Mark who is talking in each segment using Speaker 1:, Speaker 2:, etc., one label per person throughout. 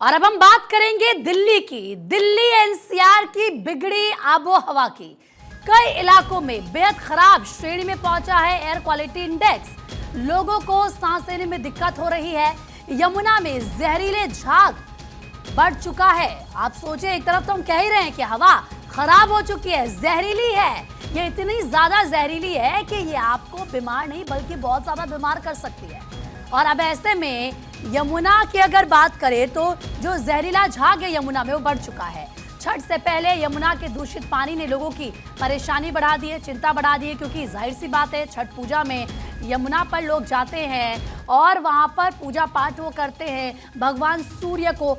Speaker 1: और अब हम बात करेंगे दिल्ली की। दिल्ली एनसीआर की बिगड़ी आबो हवा की। कई इलाकों में बेहद खराब श्रेणी में पहुंचा है एयर क्वालिटी इंडेक्स। लोगों को सांस लेने में दिक्कत हो रही है। यमुना में जहरीले झाग बढ़ चुका है। आप सोचे, एक तरफ तो हम कह ही रहे हैं कि हवा खराब हो चुकी है, जहरीली है। ये इतनी ज्यादा जहरीली है कि ये आपको बीमार नहीं बल्कि बहुत ज्यादा बीमार कर सकती है। और अब ऐसे में यमुना की अगर बात करें तो जो जहरीला झाग है यमुना में वो बढ़ चुका है। छठ से पहले यमुना के दूषित पानी ने लोगों की परेशानी बढ़ा दी है, चिंता बढ़ा दी है, क्योंकि जाहिर सी बात है छठ पूजा में यमुना पर लोग जाते हैं और वहां पर पूजा पाठ वो करते हैं, भगवान सूर्य को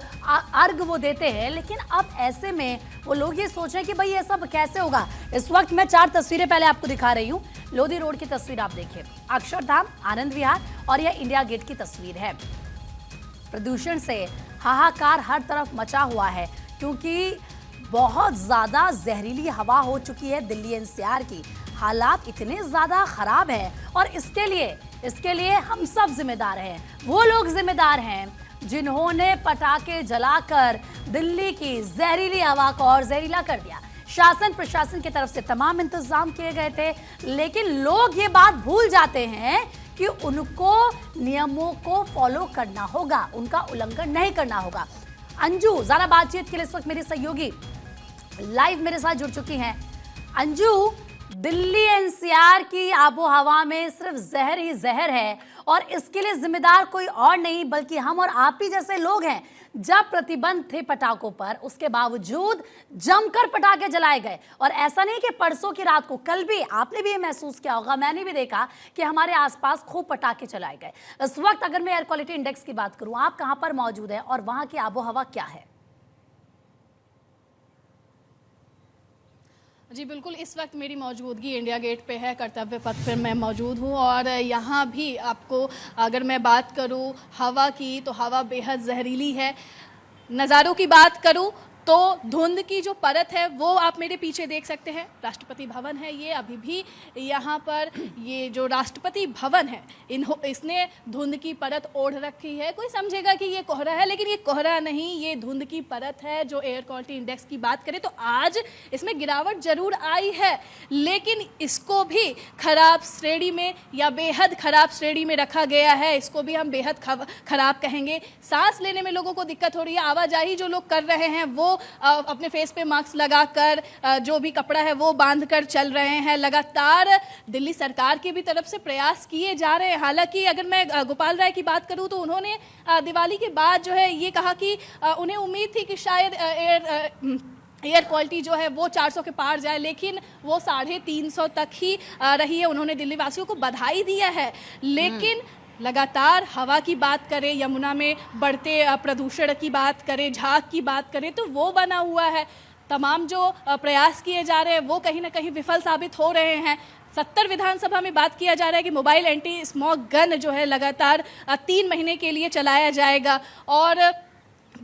Speaker 1: अर्घ वो देते हैं। लेकिन अब ऐसे में वो लोग ये सोच रहे हैं कि भाई ये सब कैसे होगा। इस वक्त मैं 4 तस्वीरें पहले आपको दिखा रही हूँ। लोधी रोड की तस्वीर आप देखिए, अक्षरधाम, आनंद विहार और यह इंडिया गेट की तस्वीर है। प्रदूषण से हाहाकार हर तरफ मचा हुआ है, क्योंकि बहुत ज्यादा जहरीली हवा हो चुकी है दिल्ली एनसीआर की। हालात इतने ज्यादा खराब है और इसके लिए हम सब जिम्मेदार हैं। वो लोग जिम्मेदार हैं जिन्होंने पटाखे जलाकर दिल्ली की जहरीली हवा को और जहरीला कर दिया। शासन प्रशासन की तरफ से तमाम इंतजाम किए गए थे, लेकिन लोग ये बात भूल जाते हैं कि उनको नियमों को फॉलो करना होगा, उनका उल्लंघन नहीं करना होगा। अंजू जरा बातचीत के लिए इस वक्त मेरी सहयोगी लाइव मेरे साथ जुड़ चुकी हैं। अंजू, दिल्ली एनसीआर की आबो हवा में सिर्फ जहर ही जहर है और इसके लिए जिम्मेदार कोई और नहीं बल्कि हम और आप ही जैसे लोग हैं। जब प्रतिबंध थे पटाखों पर, उसके बावजूद जमकर पटाखे जलाए गए। और ऐसा नहीं कि परसों की रात को, कल भी आपने भी ये महसूस किया होगा, मैंने भी देखा कि हमारे आसपास खूब पटाखे चलाए गए। इस वक्त अगर मैं एयर क्वालिटी इंडेक्स की बात करूं, आप कहां पर मौजूद है और वहां की आबो हवा क्या है?
Speaker 2: जी बिल्कुल, इस वक्त मेरी मौजूदगी इंडिया गेट पे है, कर्तव्य पथ पर मैं मौजूद हूँ। और यहाँ भी आपको अगर मैं बात करूँ हवा की, तो हवा बेहद जहरीली है। नज़ारों की बात करूँ तो धुंध की जो परत है वो आप मेरे पीछे देख सकते हैं। राष्ट्रपति भवन है ये, अभी भी यहाँ पर ये जो राष्ट्रपति भवन है इसने धुंध की परत ओढ़ रखी है। कोई समझेगा कि ये कोहरा है, लेकिन ये कोहरा नहीं, ये धुंध की परत है। जो एयर क्वालिटी इंडेक्स की बात करें तो आज इसमें गिरावट जरूर आई है, लेकिन इसको भी खराब श्रेणी में या बेहद खराब श्रेणी में रखा गया है। इसको भी हम बेहद खराब कहेंगे। सांस लेने में लोगों को दिक्कत हो रही है। आवाजाही जो लोग कर रहे हैं वो अपने फेस पे मास्क लगाकर, जो भी कपड़ा है वो बांध कर चल रहे हैं। लगातार दिल्ली सरकार की भी तरफ से प्रयास किए जा रहे हैं। हालांकि अगर मैं गोपाल राय की बात करूं तो उन्होंने दिवाली के बाद जो है ये कहा कि उन्हें उम्मीद थी कि शायद एयर क्वालिटी जो है वो 400 के पार जाए, लेकिन वो 350 तक ही रही है। उन्होंने दिल्ली वासियों को बधाई दिया है। लेकिन लगातार हवा की बात करें, यमुना में बढ़ते प्रदूषण की बात करें, झाग की बात करें, तो वो बना हुआ है। तमाम जो प्रयास किए जा रहे हैं वो कहीं ना कहीं विफल साबित हो रहे हैं। 70 विधानसभा में बात किया जा रहा है कि मोबाइल एंटी स्मॉग गन जो है लगातार 3 महीने के लिए चलाया जाएगा। और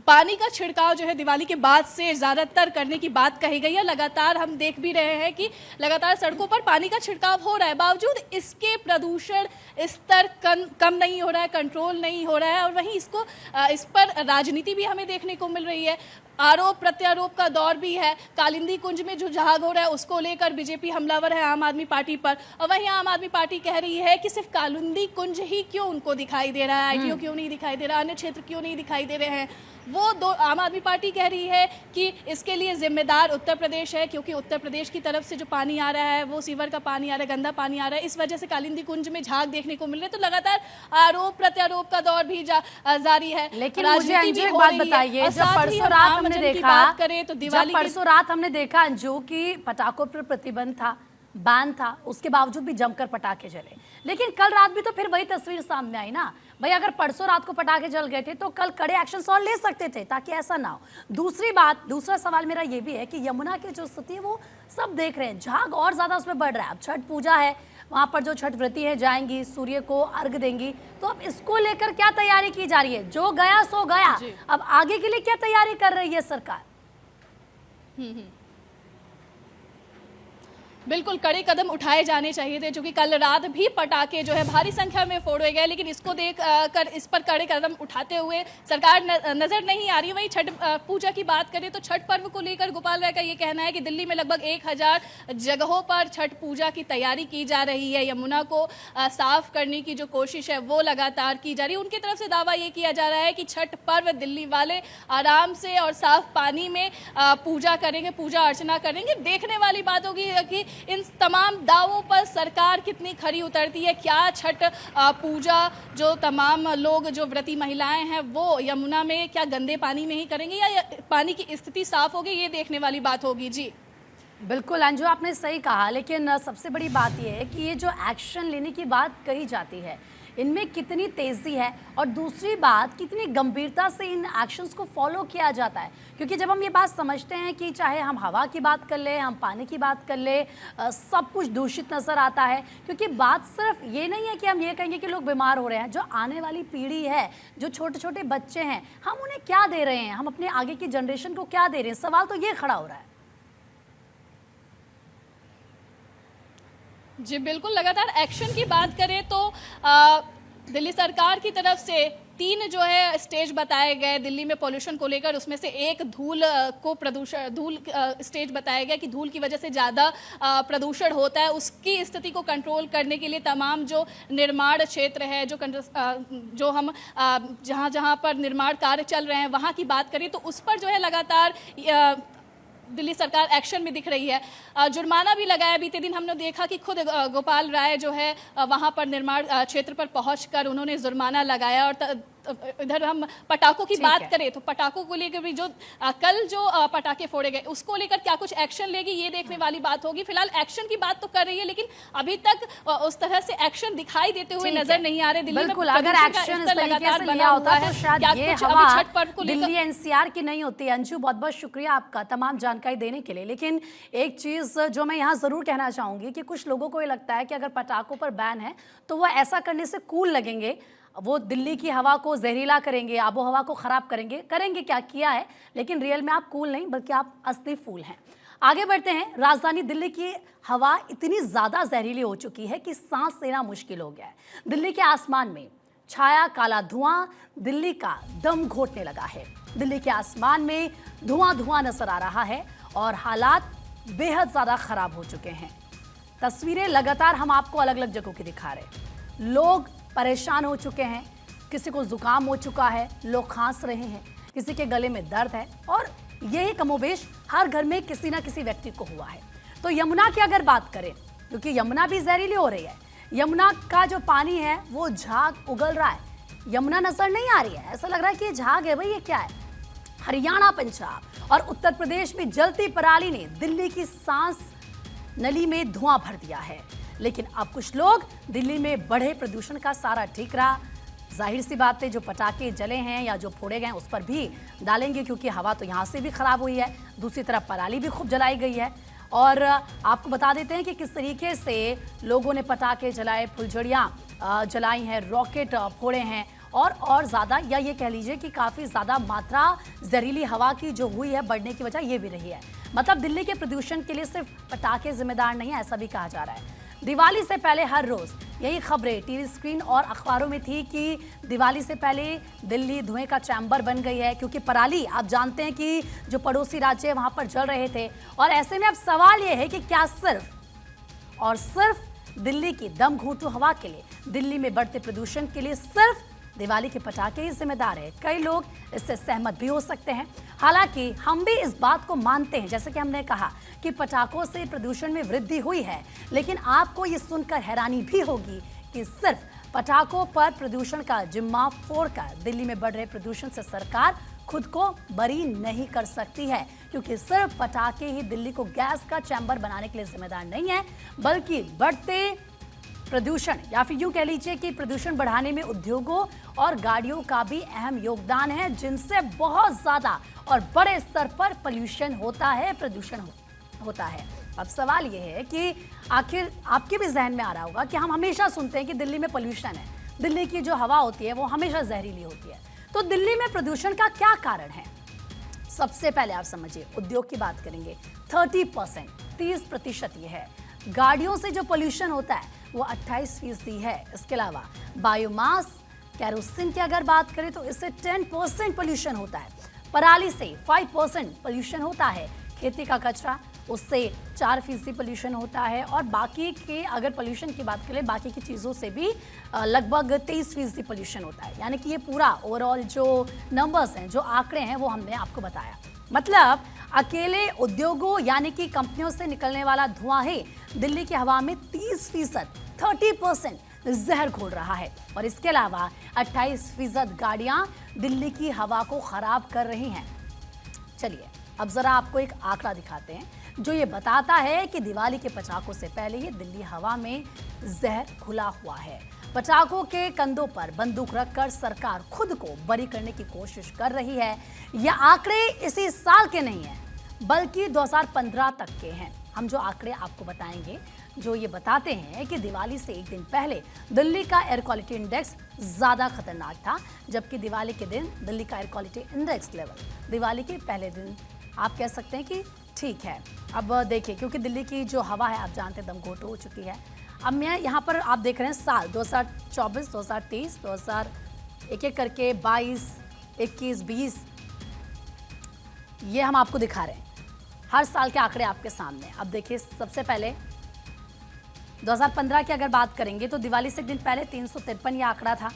Speaker 2: पानी का छिड़काव जो है दिवाली के बाद से ज़्यादातर करने की बात कही गई है। लगातार हम देख भी रहे हैं कि लगातार सड़कों पर पानी का छिड़काव हो रहा है, बावजूद इसके प्रदूषण स्तर कम नहीं हो रहा है, कंट्रोल नहीं हो रहा है। और वहीं इस पर राजनीति भी हमें देखने को मिल रही है। आरोप प्रत्यारोप का दौर भी है। कालिंदी कुंज में जो झाग हो रहा है उसको लेकर बीजेपी हमलावर है आम आदमी पार्टी पर, और वहीं आम आदमी पार्टी कह रही है कि सिर्फ कालिंदी कुंज ही क्यों उनको दिखाई दे रहा है, आईटीओ क्यों नहीं दिखाई दे रहा, अन्य क्षेत्र क्यों नहीं दिखाई दे रहे हैं। वो दो आम आदमी पार्टी कह रही है कि इसके लिए जिम्मेदार उत्तर प्रदेश है, क्योंकि उत्तर प्रदेश की तरफ से जो पानी आ रहा है वो सीवर का पानी आ रहा है, गंदा पानी आ रहा है, इस वजह से कालिंदी कुंज में झाग देखने को मिल रहे हैं। तो लगातार आरोप प्रत्यारोप का दौर भी जारी है।
Speaker 1: लेकिन मुझे अंजू एक बात बताइए, जब परसों रात हमने देखा,
Speaker 2: बात करें तो दिवाली
Speaker 1: परसों रात हमने देखा अंजू की पटाखों पर प्रतिबंध था, बैन था, उसके बावजूद भी जमकर पटाखे जले। लेकिन कल रात भी तो फिर वही तस्वीर सामने आई ना भाई। अगर परसों रात को पटाखे जल गए थे तो कल कड़े एक्शन और ले सकते थे ताकि ऐसा ना हो। दूसरा सवाल मेरा ये भी है कि यमुना की जो स्थिति है वो सब देख रहे हैं, झाग और ज्यादा उसमें बढ़ रहा है। अब छठ पूजा है, वहां पर जो छठ व्रती है जाएंगी, सूर्य को अर्घ देंगी, तो अब इसको लेकर क्या तैयारी की जा रही है? जो गया सो गया, अब आगे के लिए क्या तैयारी कर रही है सरकार?
Speaker 2: बिल्कुल कड़े कदम उठाए जाने चाहिए थे, क्योंकि कल रात भी पटाखे जो है भारी संख्या में फोड़े गए, लेकिन इसको देख कर इस पर कड़े कदम उठाते हुए सरकार नजर नहीं आ रही। वहीं छठ पूजा की बात करें तो छठ पर्व को लेकर गोपाल राय का ये कहना है कि दिल्ली में लगभग 1000 जगहों पर छठ पूजा की तैयारी की जा रही है। यमुना को साफ करने की जो कोशिश है वो लगातार की जा रही है। उनकी तरफ से दावा ये किया जा रहा है कि छठ पर्व दिल्ली वाले आराम से और साफ पानी में पूजा करेंगे, पूजा अर्चना करेंगे। देखने वाली बात होगी कि इन तमाम दावों पर सरकार कितनी खरी उतरती है। क्या छठ पूजा जो तमाम लोग जो व्रती महिलाएं हैं वो यमुना में क्या गंदे पानी में ही करेंगे या पानी की स्थिति साफ होगी, ये देखने वाली बात होगी। जी
Speaker 1: बिल्कुल अंजू, आपने सही कहा, लेकिन सबसे बड़ी बात यह है कि ये जो एक्शन लेने की बात कही जाती है इनमें कितनी तेज़ी है, और दूसरी बात कितनी गंभीरता से इन एक्शंस को फॉलो किया जाता है। क्योंकि जब हम ये बात समझते हैं कि चाहे हम हवा की बात कर ले, हम पानी की बात कर ले, सब कुछ दूषित नज़र आता है। क्योंकि बात सिर्फ ये नहीं है कि हम ये कहेंगे कि लोग बीमार हो रहे हैं, जो आने वाली पीढ़ी है, जो छोटे छोटे बच्चे हैं, हम उन्हें क्या दे रहे हैं, हम अपने आगे की जनरेशन को क्या दे रहे हैं, सवाल तो ये खड़ा हो रहा है।
Speaker 2: जी बिल्कुल, लगातार एक्शन की बात करें तो दिल्ली सरकार की तरफ से 3 जो है स्टेज बताए गए दिल्ली में पोल्यूशन को लेकर। उसमें से एक धूल स्टेज बताया गया कि धूल की वजह से ज़्यादा प्रदूषण होता है। उसकी स्थिति को कंट्रोल करने के लिए तमाम जो निर्माण क्षेत्र है, जो हम जहाँ जहाँ पर निर्माण कार्य चल रहे हैं वहाँ की बात करें तो उस पर जो है लगातार दिल्ली सरकार एक्शन में दिख रही है। जुर्माना भी लगाया। बीते दिन हमने देखा कि खुद गोपाल राय जो है वहाँ पर निर्माण क्षेत्र पर पहुंचकर उन्होंने जुर्माना लगाया। और इधर हम पटाखों की बात करें तो पटाखों को लेकर भी जो कल जो पटाखे फोड़े गए उसको लेकर क्या कुछ एक्शन लेगी, ये देखने वाली बात होगी। फिलहाल एक्शन की बात तो कर रही है, लेकिन अभी तक उस तरह से एक्शन दिखाई देते हुए नजर नहीं आ रहे। दिल्ली में
Speaker 1: अगर एक्शन इस तरीके से लिया होता तो शायद ये हवा दिल्ली एनसीआर की नहीं होती। अंशु, बहुत बहुत शुक्रिया आपका तमाम जानकारी देने के लिए। लेकिन एक चीज़ जो मैं यहाँ ज़रूर कहना चाहूँगी कि कुछ लोगों को ये लगता है कि अगर पटाखों पर बैन है तो वो ऐसा करने से कूल लगेंगे, वो दिल्ली की हवा को जहरीला करेंगे, आबो हवा को ख़राब करेंगे क्या किया है, लेकिन रियल में आप कूल नहीं बल्कि आप असली फूल हैं। आगे बढ़ते हैं। राजधानी दिल्ली की हवा इतनी ज़्यादा जहरीली हो चुकी है कि सांस लेना मुश्किल हो गया है। दिल्ली के आसमान में छाया काला धुआं दिल्ली का दम घोटने लगा है। दिल्ली के आसमान में धुआं नजर आ रहा है और हालात बेहद ज़्यादा ख़राब हो चुके हैं। तस्वीरें लगातार हम आपको अलग अलग जगहों की दिखा रहे हैं। लोग परेशान हो चुके हैं, किसी को जुकाम हो चुका है, लोग खांस रहे हैं, किसी के गले में दर्द है, और यही कमोबेश हर घर में किसी ना किसी व्यक्ति को हुआ है। तो यमुना की अगर बात करें, क्योंकि यमुना भी जहरीली हो रही है, यमुना का जो पानी है वो झाग उगल रहा है, यमुना नजर नहीं आ रही है, ऐसा लग रहा है कि ये झाग है। भाई ये क्या है? हरियाणा, पंजाब और उत्तर प्रदेश में जलती पराली ने दिल्ली की सांस नली में धुआं भर दिया है। लेकिन अब कुछ लोग दिल्ली में बढ़े प्रदूषण का सारा ठीकरा, जाहिर सी बात है, जो पटाखे जले हैं या जो फोड़े गए उस पर भी डालेंगे, क्योंकि हवा तो यहाँ से भी खराब हुई है, दूसरी तरफ पराली भी खूब जलाई गई है। और आपको बता देते हैं कि किस तरीके से लोगों ने पटाखे जलाए, फुलझड़ियाँ जलाई हैं, रॉकेट फोड़े हैं, और ज़्यादा, या ये कह लीजिए कि काफ़ी ज़्यादा मात्रा जहरीली हवा की जो हुई है बढ़ने की वजह ये भी रही है। मतलब दिल्ली के प्रदूषण के लिए सिर्फ पटाखे जिम्मेदार नहीं है, ऐसा भी कहा जा रहा है। दिवाली से पहले हर रोज़ यही खबरें टीवी स्क्रीन और अखबारों में थी कि दिवाली से पहले दिल्ली धुएं का चैम्बर बन गई है, क्योंकि पराली आप जानते हैं कि जो पड़ोसी राज्य है वहाँ पर जल रहे थे। और ऐसे में अब सवाल ये है कि क्या सिर्फ और सिर्फ दिल्ली की दम घोंटू हवा के लिए, दिल्ली में बढ़ते प्रदूषण के लिए सिर्फ दिवाली के पटाखे ही जिम्मेदार है? कई लोग इससे सहमत भी हो सकते हैं। हालांकि हम भी इस बात को मानते हैं, जैसे कि हमने कहा कि पटाखों से प्रदूषण में वृद्धि हुई है, लेकिन आपको ये सुनकर हैरानी भी होगी कि सिर्फ पटाखों पर प्रदूषण का जिम्मा फोड़कर दिल्ली में बढ़ रहे प्रदूषण से सरकार खुद को बरी नहीं कर सकती है, क्योंकि सिर्फ पटाखे ही दिल्ली को गैस का चैम्बर बनाने के लिए जिम्मेदार नहीं है, बल्कि बढ़ते प्रदूषण, या फिर यूं कह लीजिए कि प्रदूषण बढ़ाने में उद्योगों और गाड़ियों का भी अहम योगदान है, जिनसे बहुत ज्यादा और बड़े स्तर पर पोल्यूशन होता है, प्रदूषण होता है। अब सवाल यह है कि आखिर आपके भी जहन में आ रहा होगा कि हम हमेशा सुनते हैं कि दिल्ली में पोल्यूशन है, दिल्ली की जो हवा होती है वो हमेशा जहरीली होती है। तो दिल्ली में प्रदूषण का क्या कारण है? सबसे पहले आप समझिए, उद्योग की बात करेंगे, 30% ये है। गाड़ियों से जो पोल्यूशन होता है वो 28% है। इसके अलावा बायोमास कैरोसिन की अगर बात करें तो इससे 10% पोल्यूशन होता है। पराली से 5% पोल्यूशन होता है। खेती का कचरा उससे 4% पोल्यूशन होता है। और बाकी के अगर पोल्यूशन की बात करें बाकी की चीज़ों से भी लगभग 23% पोल्यूशन होता है। यानी कि ये पूरा ओवरऑल जो नंबर्स हैं, जो आंकड़े हैं, वो हमने आपको बताया। मतलब अकेले उद्योगों यानी कि कंपनियों से निकलने वाला धुआं ही दिल्ली की हवा में 30%, 30% जहर घोल रहा है। और इसके अलावा 28% गाड़ियां दिल्ली की हवा को खराब कर रही हैं। चलिए अब जरा आपको एक आंकड़ा दिखाते हैं जो ये बताता है कि दिवाली के पटाखों से पहले ही दिल्ली हवा में जहर घुला हुआ है। पटाखों के कंधों पर बंदूक रखकर सरकार खुद को बरी करने की कोशिश कर रही है। ये आंकड़े इसी साल के नहीं हैं बल्कि 2015 तक के हैं। हम जो आंकड़े आपको बताएंगे जो ये बताते हैं कि दिवाली से एक दिन पहले दिल्ली का एयर क्वालिटी इंडेक्स ज़्यादा खतरनाक था, जबकि दिवाली के दिन दिल्ली का air quality index level Diwali के पहले दिन आप कह सकते हैं कि ठीक है। अब देखिए क्योंकि दिल्ली की जो हवा है आप जानते हैं दमघोट हो चुकी है। अब मैं यहाँ पर आप देख रहे हैं साल 2024, 2023, 2000 एक करके 22, 21, 20 ये हम आपको दिखा रहे हैं। हर साल के आंकड़े आपके सामने। अब देखिए सबसे पहले 2015 की अगर बात करेंगे तो दिवाली से एक दिन पहले 353 ये आंकड़ा था।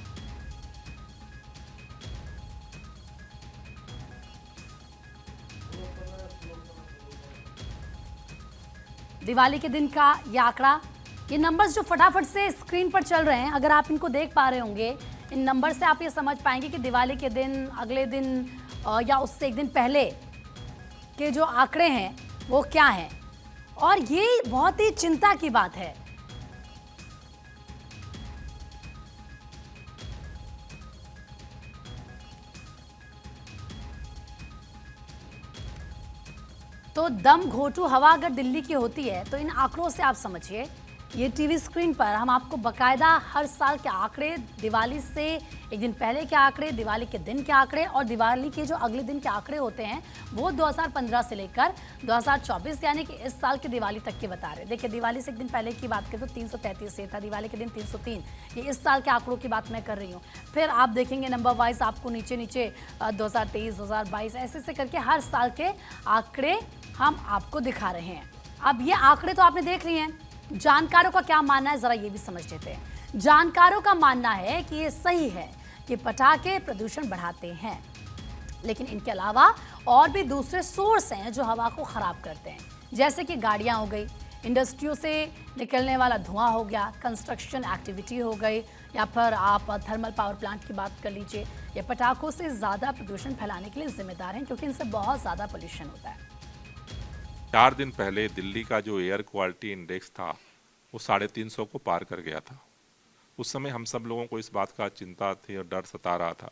Speaker 1: दिवाली के दिन का ये आंकड़ा, ये नंबर्स जो फटाफट से स्क्रीन पर चल रहे हैं, अगर आप इनको देख पा रहे होंगे, इन नंबर से आप ये समझ पाएंगे कि दिवाली के दिन, अगले दिन या उससे एक दिन पहले के जो आंकड़े हैं वो क्या हैं। और ये बहुत ही चिंता की बात है। तो दम घोटू हवा अगर दिल्ली की होती है तो इन आंकड़ों से आप समझिए, ये टीवी स्क्रीन पर हम आपको बकायदा हर साल के आंकड़े, दिवाली से एक दिन पहले के आंकड़े, दिवाली के दिन के आंकड़े और दिवाली के जो अगले दिन के आंकड़े होते हैं वो 2015 से लेकर 2024 यानी कि इस साल की दिवाली तक के बता रहे हैं। देखिए दिवाली से एक दिन पहले की बात करें तो 333 से था, दिवाली के दिन 303, ये इस साल के आंकड़ों की बात मैं कर रही हूँ। फिर आप देखेंगे नंबर वाइज आपको नीचे नीचे 2023, 2022 ऐसे करके हर साल के आंकड़े हम आपको दिखा रहे हैं। अब ये आंकड़े तो आपने देख लिए हैं, जानकारों का क्या मानना है जरा ये भी समझ लेते हैं। जानकारों का मानना है कि ये सही है कि पटाखे प्रदूषण बढ़ाते हैं, लेकिन इनके अलावा और भी दूसरे सोर्स हैं जो हवा को खराब करते हैं, जैसे कि गाड़ियां हो गई, इंडस्ट्रियों से निकलने वाला धुआं हो गया, कंस्ट्रक्शन एक्टिविटी हो गई, या फिर आप थर्मल पावर प्लांट की बात कर लीजिए। ये पटाखों से ज़्यादा प्रदूषण फैलाने के लिए जिम्मेदार हैं क्योंकि इनसे बहुत ज़्यादा पोल्यूशन होता है।
Speaker 3: 4 दिन पहले दिल्ली का जो एयर क्वालिटी इंडेक्स था वो 350 को पार कर गया था। उस समय हम सब लोगों को इस बात का चिंता थी और डर सता रहा था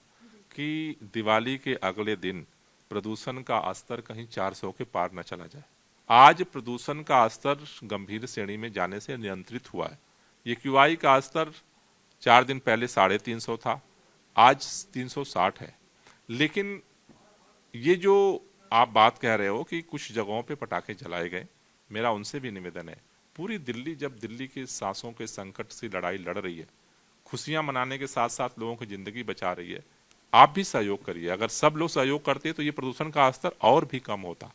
Speaker 3: कि दिवाली के अगले दिन प्रदूषण का स्तर कहीं 400 के पार न चला जाए। आज प्रदूषण का स्तर गंभीर श्रेणी में जाने से नियंत्रित हुआ है। ये QI का स्तर 4 दिन पहले 350 था, आज 360 है। लेकिन ये जो आप बात कह रहे हो कि कुछ जगहों पे पटाखे जलाए गए, मेरा उनसे भी निवेदन है, पूरी दिल्ली जब दिल्ली के सांसों के संकट से लड़ाई लड़ रही है, खुशियां मनाने के साथ साथ लोगों की जिंदगी बचा रही है, आप भी सहयोग करिए। अगर सब लोग सहयोग करते तो ये प्रदूषण का स्तर और भी कम होता।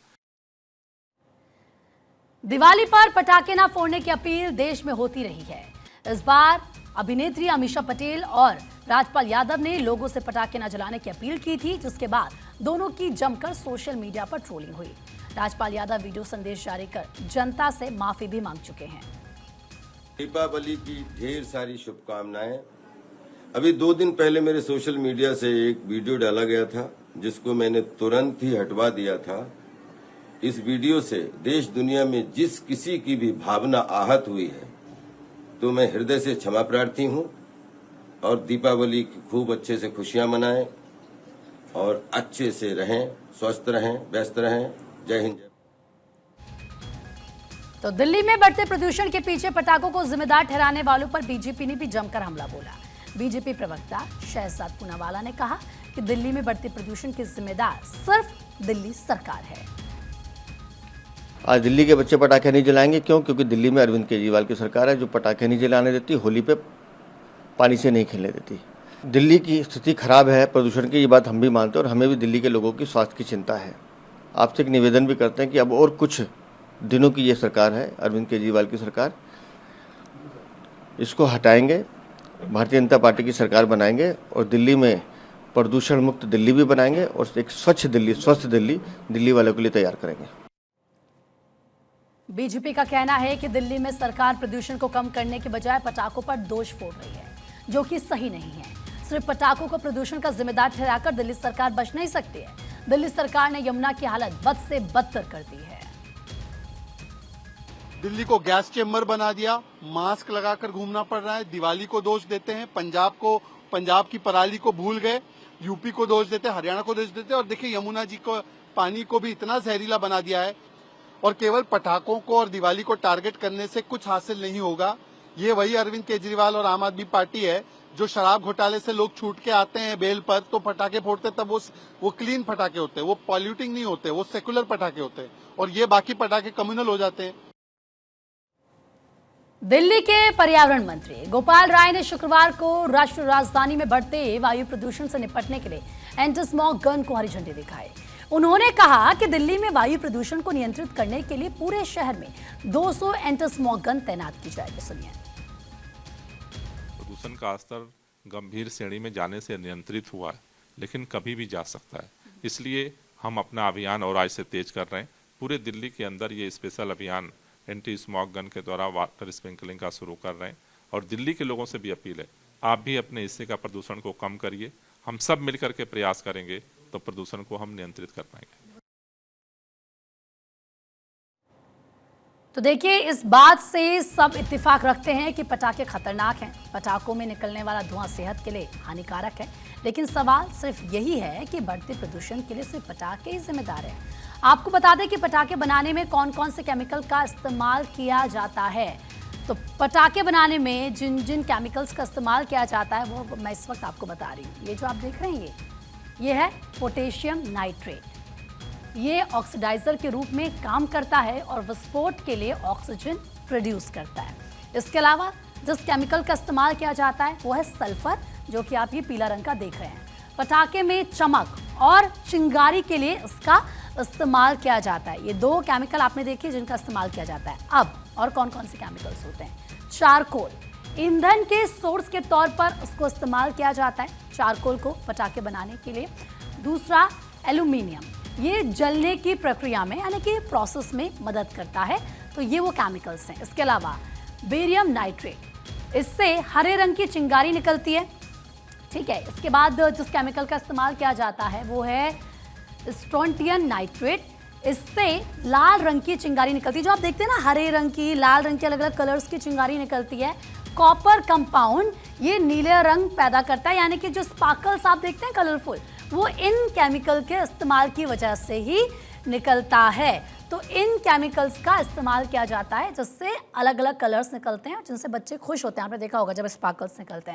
Speaker 1: दिवाली पर पटाखे ना फोड़ने की अपील देश में होती रही है। इस बार अभिनेत्री अमीषा पटेल और राजपाल यादव ने लोगों से पटाखे न जलाने की अपील की थी, जिसके बाद दोनों की जमकर सोशल मीडिया पर ट्रोलिंग हुई। राजपाल यादव वीडियो संदेश जारी कर जनता से माफी भी मांग चुके हैं।
Speaker 4: दीपावली की ढेर सारी शुभकामनाएं। अभी 2 दिन पहले मेरे सोशल मीडिया से एक वीडियो डाला गया था जिसको मैंने तुरंत ही हटवा दिया था। इस वीडियो से देश दुनिया में जिस किसी की भी भावना आहत हुई है तो मैं हृदय से क्षमा प्रार्थी हूं और दीपावली की खूब अच्छे से खुशियां मनाएं और अच्छे से रहें, स्वस्थ रहें, व्यस्त रहें। जय हिंद।
Speaker 1: तो दिल्ली में बढ़ते प्रदूषण के पीछे पटाखों को जिम्मेदार ठहराने वालों पर बीजेपी ने भी जमकर हमला बोला। बीजेपी प्रवक्ता शहजाद पूनावाला ने कहा कि दिल्ली में बढ़ते प्रदूषण की जिम्मेदार सिर्फ दिल्ली सरकार है।
Speaker 5: आज दिल्ली के बच्चे पटाखे नहीं जलाएंगे, क्यों? क्योंकि दिल्ली में अरविंद केजरीवाल की सरकार है जो पटाखे नहीं जलाने देती, होली पे पानी से नहीं खेलने देती। दिल्ली की स्थिति खराब है प्रदूषण की, ये बात हम भी मानते हैं और हमें भी दिल्ली के लोगों की स्वास्थ्य की चिंता है। आपसे एक निवेदन भी करते हैं कि अब और कुछ दिनों की ये सरकार है, अरविंद केजरीवाल की सरकार, इसको हटाएंगे, भारतीय जनता पार्टी की सरकार बनाएंगे और दिल्ली में प्रदूषण मुक्त दिल्ली भी बनाएंगे और एक स्वच्छ दिल्ली, स्वस्थ दिल्ली दिल्ली वालों के लिए तैयार करेंगे।
Speaker 1: बीजेपी का कहना है कि दिल्ली में सरकार प्रदूषण को कम करने के बजाय पटाखों पर दोष फोड़ रही है, जो कि सही नहीं है। सिर्फ पटाखों को प्रदूषण का जिम्मेदार ठहराकर दिल्ली सरकार बच नहीं सकती है। दिल्ली सरकार ने यमुना की हालत बद से बदतर कर दी है।
Speaker 6: दिल्ली को गैस चेम्बर बना दिया, मास्क लगाकर घूमना पड़ रहा है, दिवाली को दोष देते हैं, पंजाब की पराली को भूल गए, यूपी को दोष देते हैं, हरियाणा को दोष देते हैं और देखिए यमुना जी को पानी को भी इतना जहरीला बना दिया है। और केवल पटाखों को और दिवाली को टारगेट करने से कुछ हासिल नहीं होगा। ये वही अरविंद केजरीवाल और आम आदमी पार्टी है जो शराब घोटाले से लोग छूट के आते हैं बेल पर तो पटाखे फोड़ते, तब वो क्लीन पटाखे होते हैं, वो पॉल्यूटिंग नहीं होते, वो सेकुलर पटाखे होते हैं और ये बाकी पटाखे कम्युनल हो जाते हैं।
Speaker 1: दिल्ली के पर्यावरण मंत्री गोपाल राय ने शुक्रवार को राष्ट्रीय राजधानी में बढ़ते वायु प्रदूषण से निपटने के लिए एंटी स्मॉग गन को हरी झंडी दिखाई। उन्होंने कहा कि दिल्ली में वायु प्रदूषण को नियंत्रित करने के लिए पूरे शहर में 200 एंटी स्मॉग गन तैनात की जाएगी। सुनिए।
Speaker 3: प्रदूषण का स्तर गंभीर श्रेणी में जाने से नियंत्रित हुआ है, लेकिन कभी भी जा सकता है। इसलिए हम अपना अभियान और आज से तेज कर रहे हैं। पूरे दिल्ली के अंदर ये स्पेशल अभियान एंटी स्मॉग गन के द्वारा वाटर स्प्रिंकलिंग का शुरू कर रहे हैं और दिल्ली के लोगों से भी अपील है, आप भी अपने हिस्से का प्रदूषण को कम करिए। हम सब मिलकर के प्रयास करेंगे तो प्रदूषण को हम नियंत्रित कर पाएंगे।
Speaker 1: तो देखिए, इस बात से सब इत्तेफाक रखते हैं कि पटाखे खतरनाक हैं, पटाखों में निकलने वाला धुआं सेहत के लिए हानिकारक है। लेकिन सवाल सिर्फ यही है कि बढ़ते प्रदूषण के लिए सिर्फ पटाखे ही जिम्मेदार है। आपको बता दें कि पटाखे बनाने में कौन कौन से केमिकल का इस्तेमाल किया जाता है। तो पटाखे बनाने में जिन जिन केमिकल्स का इस्तेमाल किया जाता है वो मैं इस वक्त आपको बता रही हूँ। ये जो आप देख रहे हैं ये है पोटेशियम नाइट्रेट। ये ऑक्सीडाइजर के रूप में काम करता है और विस्फोट के लिए ऑक्सीजन प्रोड्यूस करता है। इसके अलावा जिस केमिकल का इस्तेमाल किया जाता है वो है सल्फर, जो कि आप ये पीला रंग का देख रहे हैं। पटाखे में चमक और चिंगारी के लिए इसका इस्तेमाल किया जाता है। ये दो केमिकल आपने देखे जिनका इस्तेमाल किया जाता है। अब और कौन कौन से केमिकल्स होते हैं? चारकोल, ईंधन के सोर्स के तौर पर उसको इस्तेमाल किया जाता है, चारकोल को पटाखे बनाने के लिए। दूसरा एल्यूमिनियम, ये जलने की प्रक्रिया में यानी कि प्रोसेस में मदद करता है, तो ये वो केमिकल्स हैं। इसके अलावा बेरियम नाइट्रेट, इससे हरे रंग की चिंगारी निकलती है। ठीक है, इसके बाद जिस केमिकल का इस्तेमाल किया जाता है वो है स्ट्रोंटियम नाइट्रेट, इससे लाल रंग की चिंगारी निकलती है। जो आप देखते हैं ना, हरे रंग की, लाल रंग की, अलग अलग कलर्स की चिंगारी निकलती है। कॉपर कंपाउंड, ये नीले रंग पैदा करता है, यानी कि जो स्पार्कल्स आप देखते हैं कलरफुल, वो इन केमिकल के इस्तेमाल की वजह से ही निकलता है। तो इन केमिकल्स का इस्तेमाल किया जाता है जिससे अलग अलग कलर्स निकलते हैं और जिनसे बच्चे खुश होते हैं। आपने देखा होगा जब स्पार्कल्स निकलते हैं।